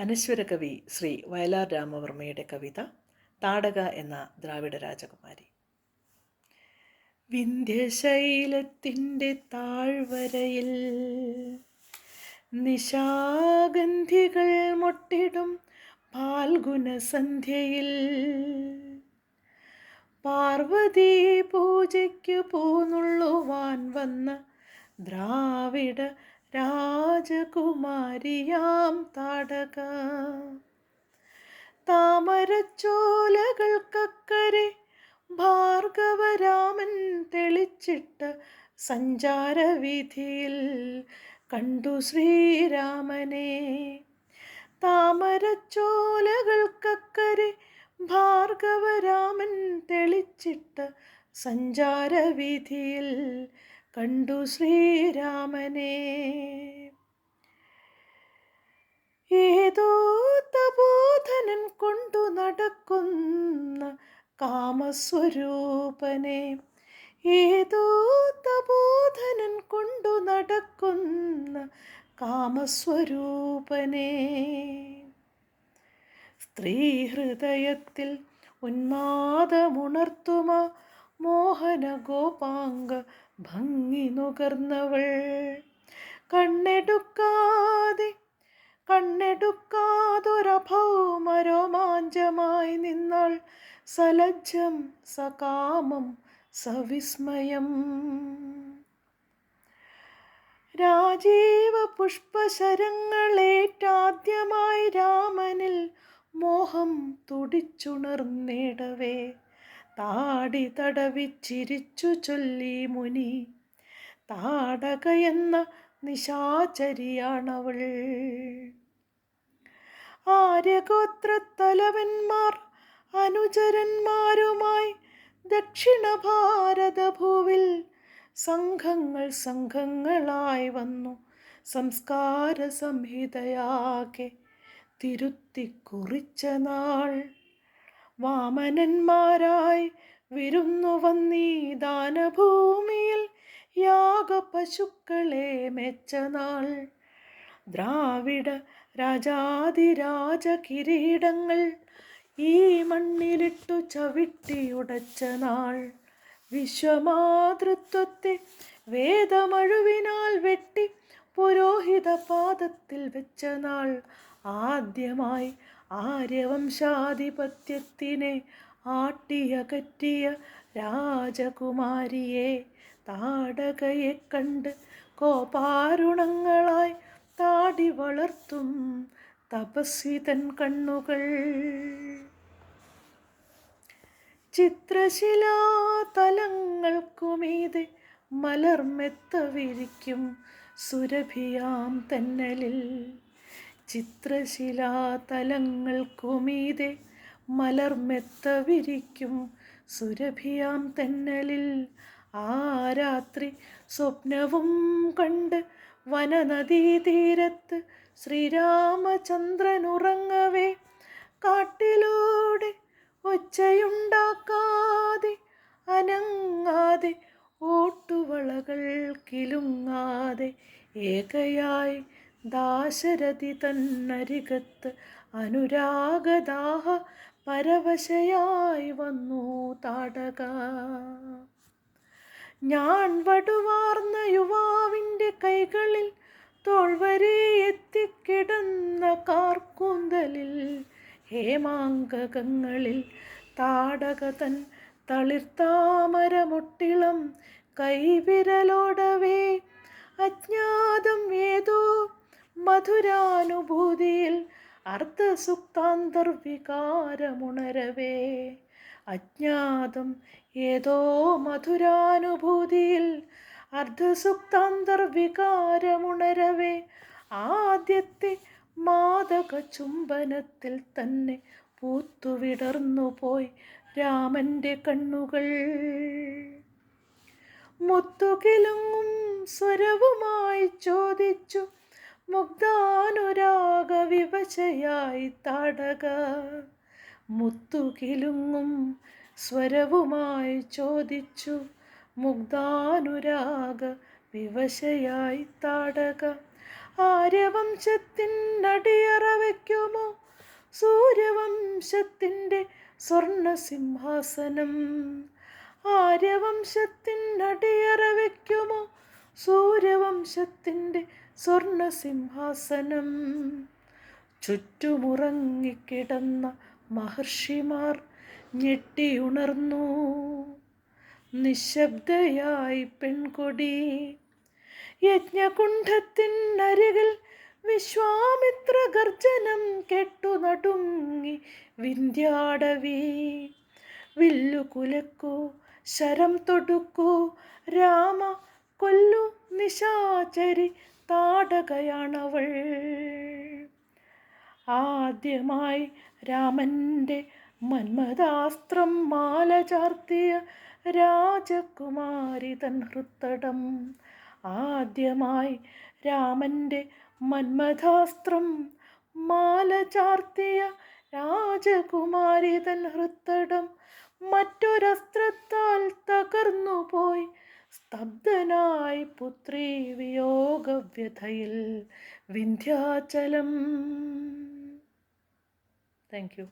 അനശ്വര കവി ശ്രീ വയലാർ രാമവർമ്മയുടെ കവിത താടക എന്ന ദ്രാവിഡ രാജകുമാരി. വിന്ധ്യശൈലത്തിൻ്റെ താഴ്വരയിൽ നിശാഗന്ധികൾ മൊട്ടിടും ഫാൽഗുന സന്ധ്യയിൽ പാർവതി പൂജയ്ക്കു പോന്നുള്ളുവാൻ വന്ന ദ്രാവിഡ രാജകുമാരിയാം താടക. താമരച്ചോലകൾക്കക്കരെ ഭാർഗവരാമൻ തെളിച്ചിട്ട സഞ്ചാരവീഥിയിൽ കണ്ടു ശ്രീരാമനെ. താമരച്ചോലകൾക്കക്കരെ ഭാർഗവരാമൻ തെളിച്ചിട്ട സഞ്ചാരവീഥിയിൽ കണ്ടു ശ്രീരാമനെ. ഏതോ തപോധനൻ കൊണ്ടു നടക്കുന്ന കാമസ്വരൂപനെ, ഏതോ തപോധനൻ കൊണ്ടു നടക്കുന്ന കാമസ്വരൂപനെ. സ്ത്രീഹൃദയത്തിൽ ഉന്മാദമുണർത്തുമ മോഹന ഗോപാംഗ ഭംഗി നുകർന്നവൾ കണ്ണെടുക്കാതൊരഭൗമരോമാഞ്ചമായി നിന്നാൾ സലജ്ജം സകാമം സവിസ്മയം. രാജീവ പുഷ്പശരങ്ങളേറ്റാദ്യമായി രാമനിൽ മോഹം തുടിച്ചുണർന്നിടവേ താടി തടവിച്ചിരിച്ചു ചൊല്ലി മുനി, താടകയെന്ന നിശാചരിയാണവൾ. ആര്യഗോത്രത്തലവന്മാർ അനുചരന്മാരുമായി ദക്ഷിണ ഭാരത ഭൂവിൽ സംഘങ്ങളായി വന്നു സംസ്കാര സംഹിതയാകെ തിരുത്തിക്കുറിച്ച നാൾ. വാമനന്മാരായി വിരുന്നു വന്നീ ദാനഭൂമിയിൽ യാഗപശുക്കളെ മെച്ച നാൾ. ദ്രാവിഡ രാജാതിരാജ കിരീടങ്ങൾ ഈ മണ്ണിലിട്ടു ചവിട്ടിയുടച്ച നാൾ. വിശ്വമാതൃത്വത്തെ വേദമഴുവിനാൽ വെട്ടി പുരോഹിത പാദത്തിൽ വെച്ച നാൾ. ആദ്യമായി ആര്യവംശാധിപത്യത്തിനെ ആട്ടിയകറ്റിയ രാജകുമാരിയെ താടകയെ കണ്ട് കോപാരുണങ്ങളായി താടി വളർത്തും തപസ്വിതൻ കണ്ണുകൾ. ചിത്രശിലാതലങ്ങൾക്കുമീതെ മലർമെത്ത വിരിക്കും സുരഭിയാം തെന്നലിൽ. ചിത്രശിലാതലങ്ങൾക്കുമീതെ മലർമെത്ത വിരിക്കും സുരഭിയാം തെന്നലിൽ. ആ രാത്രി സ്വപ്നവും കണ്ട് വനനദീതീരത്ത് ശ്രീരാമചന്ദ്രനുറങ്ങവേ കാട്ടിലൂടെ ഒച്ചയുണ്ടാക്കാതെ അനങ്ങാതെ ഓട്ടുവളകൾ കിലുങ്ങാതെ ഏകയായി ദാശരഥി തന്നരികത്ത് അനുരാഗദാഹ പരവശയായി വന്നു താടക. ഞാൻ വടുവാർന്ന യുവാവിൻ്റെ കൈകളിൽ തോൾവരെ എത്തിക്കിടന്ന കാർക്കൂന്തലിൽ ഹേമാങ്കകങ്ങളിൽ താടക തൻ തളിർത്താമരമൊട്ടിളം കൈവിരലോടവേ അജ്ഞാതം ഏതോ മധുരാനുഭൂതിയിൽ അർദ്ധസുക്താന്തർവികാരമുണരവേ. അജ്ഞാതം ഏതോ മധുരാനുഭൂതിയിൽ അർദ്ധസുക്താന്തർവികാരമുണരവേ ആദ്യത്തെ മാദക ചുംബനത്തിൽ തന്നെ പൂത്തുവിടർന്നുപോയി രാമൻ്റെ കണ്ണുകൾ. മുത്തുകിലുങ്ങും സ്വരവുമായി ചോദിച്ചു മുഗ്ധാനുരാഗ വിവശയായി താടക. മുത്തുകിലുങ്ങും സ്വരവുമായി ചോദിച്ചു മുഗ്ധാനുരാഗ വിവശയായി താടക. ആര്യവംശത്തിനടിയറ വയ്ക്കുമോ സൂര്യവംശത്തിൻ്റെ സ്വർണസിംഹാസനം? ആര്യവംശത്തിനടിയറ വയ്ക്കുമോ സൂര്യവംശത്തിൻ്റെ സ്വർണസിംഹാസനം? ചുറ്റുമുറങ്ങിക്കിടന്ന മഹർഷിമാർ ഞെട്ടിയുണർന്നു. നിശബ്ദയായി പെൺകൊടി. യജ്ഞകുണ്ഠത്തിനരികിൽ വിശ്വാമിത്ര ഗർജനം കെട്ടു നടുങ്ങി വിന്ധ്യാടവി. വില്ലു കുലക്കൂ, ശരം തൊടുക്കൂ, രാമ കൊല്ലു നിശാചരി താടകയാണവൾ. ആദ്യമായി രാമൻ്റെ മന്മഥാസ്ത്രം മാല ചാർത്തിയ രാജകുമാരി തൻ ഹൃത്തടം. ആദ്യമായി രാമൻ്റെ മന്മഥാസ്ത്രം മാല ചാർത്തിയ രാജകുമാരി തൻ ഹൃത്തടം മറ്റൊരസ്ത്രത്താൽ തകർന്നുപോയി. സ്തബ്ധനായി പുത്രീ വിയോഗവ്യഥയിൽ വിന്ധ്യാചലം. Thank U.